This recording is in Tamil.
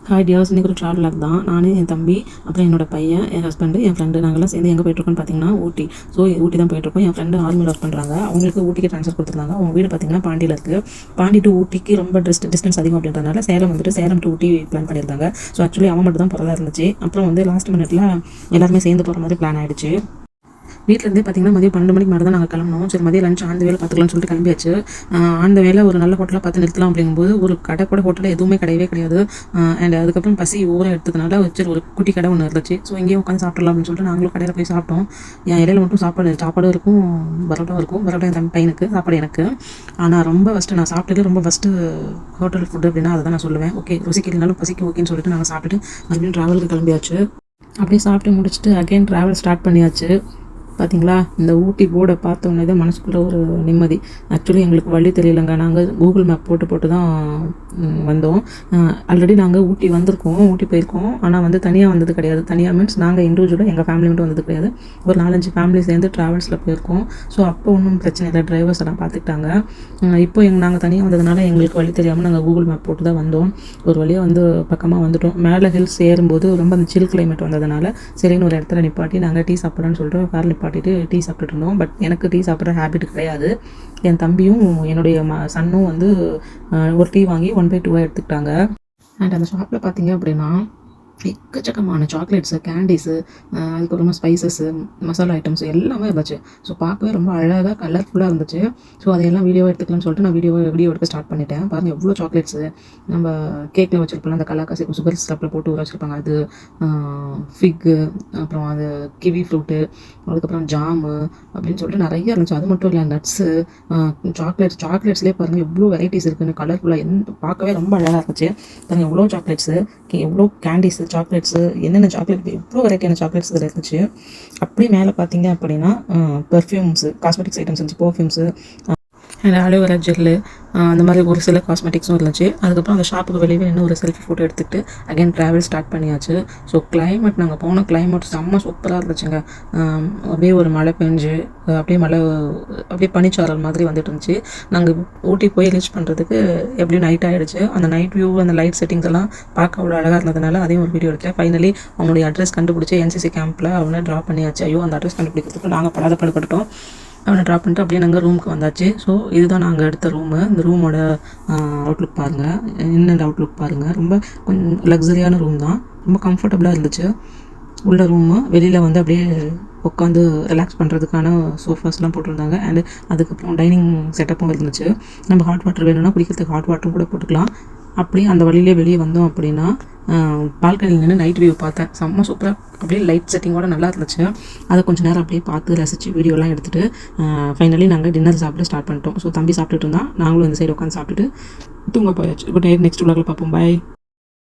ஹாய் டியர்ஸ், இன்றைக்கி ஒரு ட்ராவல் லாக் தான். நான் என் தம்பி, அப்புறம் என்னோட பையன், என் ஹஸ்பண்டு, என் ஃப்ரெண்டு நாங்கள்லாம் சேர்ந்து எங்கே போயிட்டுருக்கோன்னு பார்த்தீங்கன்னா ஊட்டி. ஸோ ஊட்டி தான் போயிட்டுருக்கோம். என் ஃப்ரெண்டு ஆர்மியில் ஒர்க் பண்ணுறாங்க. அவங்களுக்கு ஊட்டிக்கு ட்ரான்ஸ்ஃபர் கொடுத்துருந்தாங்க. அவங்க வீடு பார்த்தீங்கன்னா பாண்டியில் இருக்குது. பாண்டி டு ஊட்டிக்கு ரொம்ப டிஸ்டன்ஸ் அதிகம் அப்படின்றதுனால சேலம் டு ஊட்டி பிளான் பண்ணியிருந்தாங்க. ஸோ ஆக்சுவலி அவன் மட்டும் தான் போகிறதா இருந்துச்சு. அப்புறம் வந்து லாஸ்ட் மினிட்ல எல்லாருமே சேர்ந்து போகிற மாதிரி பிளான் ஆகிடுச்சு. வீட்டிலேருந்தே பார்த்தீங்கன்னா மதியம் 12 மணிக்கு மேலே தான் நாங்கள் கிளம்பணும். சரி, மதியம் லஞ்ச் ஆந்த வேலை பார்த்துக்கலாம்னு சொல்லிட்டு கிளம்பியாச்சு. அந்த வேலை ஒரு நல்ல ஹோட்டலாக பார்த்து நிறுத்தலாம் அப்படிங்கும்போது ஒரு கடை கூட ஹோட்டலில் எதுவுமே கிடையவே கிடையாது. அண்ட் அதுக்கப்புறம் பசி ஊரை எடுத்ததுனால சரி ஒரு குட்டி கடை ஒன்று இருந்துச்சு. ஸோ இங்கேயும் உட்காந்து சாப்பிட்றலாம் அப்படின்னு சொல்லிட்டு நாங்களும் கடையில் போய் சாப்பிட்டோம். என் இடையில மட்டும் சாப்பாடு இருக்கும், பரோட்டா என் தம்பி பையனுக்கு, சாப்பாடு எனக்கு. ஆனால் நான் சாப்பிட்டது ரொம்ப ஃபஸ்ட்டு ஹோட்டல் ஃபுட்டு அப்படின்னா அதை தான் நான் சொல்லுவேன். ஓகே, ருசிக்கு இல்லைனாலும் பசிக்கு ஓகேன்னு சொல்லிட்டு நாங்கள் சாப்பிட்டுட்டு மறுபடியும் ட்ராவலுக்கு கிளம்பியாச்சு. அப்படியே சாப்பிட்டு முடிச்சுட்டு அகைன் ட்ராவல் ஸ்டார்ட் பண்ணியாச்சு. பார்த்தீங்களா, இந்த ஊட்டி போர்டை பார்த்தோன்னே தான் மனசுக்குள்ளே ஒரு நிம்மதி. ஆக்சுவலி எங்களுக்கு வழி தெரியலைங்க. நாங்கள் கூகுள் மேப் போட்டு தான் வந்தோம். ஆல்ரெடி நாங்கள் ஊட்டி போயிருக்கோம். ஆனால் வந்து தனியாக வந்தது கிடையாது. தனியாக மீன்ஸ் நாங்கள் இண்டிவிஜுவலாக எங்கள் ஃபேமிலி மட்டும் வந்தது கிடையாது. ஒரு 4-5 ஃபேமிலி சேர்ந்து ட்ராவல்ஸில் போயிருக்கோம். ஸோ அப்போ ஒன்றும் பிரச்சனை இல்லை, டிரைவர்ஸ் எல்லாம் பார்த்துக்கிட்டாங்க. இப்போ நாங்கள் தனியாக வந்ததுனால எங்களுக்கு வழி தெரியாமல் நாங்கள் கூகுள் மேப் போட்டு தான் வந்தோம். ஒரு வழியாக வந்து பக்கமாக வந்துட்டோம். மேலே ஹில்ஸ் ஏறும்போது ரொம்ப அந்த சில் கிளைமேட் வந்ததுனால சரின்னு ஒரு இடத்துல நிப்பாட்டி நாங்கள் டீ சாப்பிட்றோன்னு சொல்லிட்டு கார் நிப்பாட்டிட்டு டீ சாப்பிட்டுட்டு இருந்தோம். பட் எனக்கு டீ சாப்பிட்ற ஹேபிட் கிடையாது. என் தம்பியும் என்னுடைய சன்னும் வந்து ஒரு டீ வாங்கி 1/2 எடுத்துக்கிட்டாங்க. அண்ட் அந்த ஷாப்பில் பார்த்தீங்க அப்படின்னா எக்கச்சக்கமான சாக்லேட்ஸு, கேண்டீஸு, அதுக்கப்புறமா ஸ்பைசஸ்ஸு, மசாலா ஐட்டம்ஸ் எல்லாமே இருந்துச்சு. ஸோ பார்க்கவே ரொம்ப அழகாக கலர்ஃபுல்லாக இருந்துச்சு. ஸோ அதையெல்லாம் வீடியோ எடுத்துக்கலாம்னு சொல்லிட்டு நான் வீடியோ எடுக்க ஸ்டார்ட் பண்ணிட்டேன். பாருங்கள் எவ்வளோ சாக்லேட்ஸு. நம்ம கேக்கில் வச்சுருப்போம், அந்த கலாக்காசி சுகர் ஸ்டப்பில் போட்டு ஊற வச்சுருப்பாங்க, அது ஃபிக்கு, அப்புறம் அது கிவி ஃப்ரூட்டு, அதுக்கப்புறம் ஜாமு அப்படின்னு சொல்லிட்டு நிறைய இருந்துச்சு. அது மட்டும் இல்லை, நட்ஸு, சாக்லேட்ஸ்லேயே பாருங்கள் எவ்வளோ வெரைட்டிஸ் இருக்குன்னு, கலர்ஃபுல்லாக பார்க்கவே ரொம்ப அழகாக இருந்துச்சு. பாருங்கள் எவ்வளோ சாக்லேட்ஸு, எவ்வளோ கேண்டீஸு, சாக்லேட்ஸு, என்னென்ன சாக்லேட், எவ்வளோ வெரைட்டியான சாக்லேட்ஸ் இதில் இருந்துச்சு. அப்படியே மேலே பார்த்தீங்க அப்படின்னா பெர்ஃப்யூம்ஸு, காஸ்மெட்டிக்ஸ் ஐட்டம்ஸ் இருந்துச்சு, பர்ஃப்யூம்ஸு அண்ட் அலோவேரா ஜெல்லு, அந்த மாதிரி ஒரு சில காஸ்மெட்டிக்ஸும் இருந்துச்சு. அதுக்கப்புறம் அந்த ஷாப்புக்கு வெளியே இன்னும் ஒரு செல்ஃபி ஃபோட்டோ எடுத்துகிட்டு அகைன் ட்ராவல் ஸ்டார்ட் பண்ணியாச்சு. ஸோ நாங்கள் போன கிளைமேட் செம்ம சூப்பராக இருந்துச்சுங்க. அப்படியே ஒரு மழை பெஞ்சு அப்படியே பனிச்சாரல் மாதிரி வந்துட்டு இருந்துச்சு. நாங்கள் ஊட்டி போய் ரீச் பண்ணுறதுக்கு எப்படியும் நைட் ஆகிடுச்சு. அந்த நைட் வியூ, அந்த லைட் செட்டிங்ஸ் எல்லாம் பார்க்க அவ்வளோ அழகாக இருந்ததுனால அதையும் ஒரு வீடியோ எடுத்தேன். ஃபைனலி அவனுடைய அட்ரஸ் கண்டுபிடிச்சி NCC கேம்பில் அவனை ட்ராப் பண்ணியாச்சு. ஐயோ, அந்த அட்ரஸ் கண்டுபிடிக்கிறதுக்கு நாங்கள் படாதப்படுத்தோம். அவனை ட்ராப் பண்ணிட்டு அப்படியே நாங்கள் ரூமுக்கு வந்தாச்சு. ஸோ இதுதான் நாங்கள் எடுத்த ரூமு. இந்த ரூமோட அவுட்லுக் பாருங்கள், இன்னர் அவுட்லுக் பாருங்கள். ரொம்ப கொஞ்சம் லக்ஸரியான ரூம் தான், ரொம்ப கம்ஃபர்டபுளாக இருந்துச்சு. உள்ள ரூமு, வெளியில் வந்து அப்படியே உட்காந்து ரிலாக்ஸ் பண்ணுறதுக்கான சோஃபாஸ்லாம் போட்டிருந்தாங்க. அண்டு அதுக்கப்புறம் டைனிங் செட்டப்பும் இருந்துச்சு. நம்ம ஹாட் வாட்டர் வேணும்னா குடிக்கிறதுக்கு ஹாட் வாட்டரும் கூட போட்டுக்கலாம். அப்படியே அந்த வழியிலே வெளியே வந்தோம் அப்படின்னா பால்கனியில் நின்று நைட் வியூ பார்த்தேன். செம்ம சூப்பராக அப்படியே லைட் செட்டிங்கோட நல்லா இருந்துச்சு. அதை கொஞ்சம் நேரம் அப்படியே பார்த்து ரசித்து வீடியோலாம் எடுத்துகிட்டு ஃபைனலி நாங்கள் டின்னர் சாப்பிட ஸ்டார்ட் பண்ணிட்டோம். ஸோ தம்பி சாப்பிட்டுட்டு இருந்தான், நாங்களும் இந்த சைடு உட்காந்து சாப்பிட்டுட்டு தூங்க போயாச்சு. Good night. நெக்ஸ்ட் vlogல பார்ப்போம். பை.